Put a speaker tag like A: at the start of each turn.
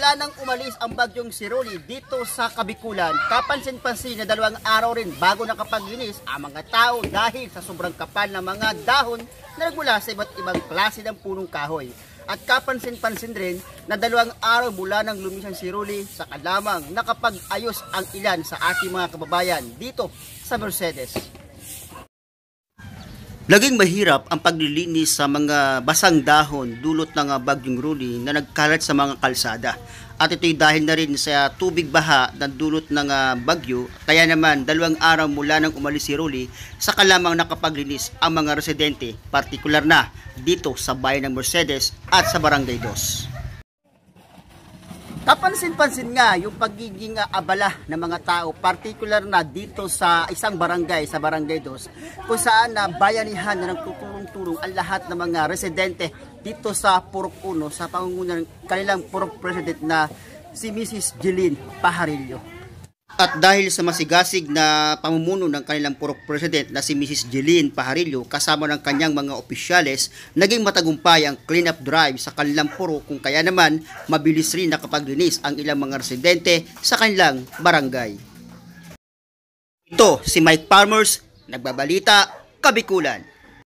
A: mula nang umalis ang bagyong Siroli dito sa Kabikulan, kapansin-pansin na 2 araw rin bago nakapaglinis ang mga tao dahil sa sobrang kapal ng mga dahon na nagmula sa iba't ibang klase ng punong kahoy. At kapansin-pansin rin na 2 araw mula nang lumis ang Siroli, saka lamang nakapag-ayos ang ilan sa ating mga kababayan dito sa Mercedes. Laging mahirap ang paglilinis sa mga basang dahon dulot ng bagyong Rudy na nagkalat sa mga kalsada. At ito'y dahil na rin sa tubig baha na dulot ng bagyo, kaya naman 2 araw mula nang umalis si Rudy, saka lamang nakapaglinis ang mga residente, partikular na dito sa bayan ng Mercedes at sa Barangay 2. Kapansin-pansin nga yung pagiging abala ng mga tao, partikular na dito sa isang barangay, sa Barangay 2, kung saan bayanihan na nagtutulong-tulong ang lahat ng mga residente dito sa Purok 1 sa pangunguna ng kanilang Purok President na si Mrs. Jeline Pajarillo. At dahil sa masigasig na pamumuno ng kanilang Purok President na si Mrs. Jeline Pajarillo kasama ng kanyang mga opisyales, naging matagumpay ang clean-up drive sa kanilang purok, kung kaya naman mabilis rin nakapaglinis ang ilang mga residente sa kanilang barangay. Ito si Mike Palmers, nagbabalita, Kabikulan.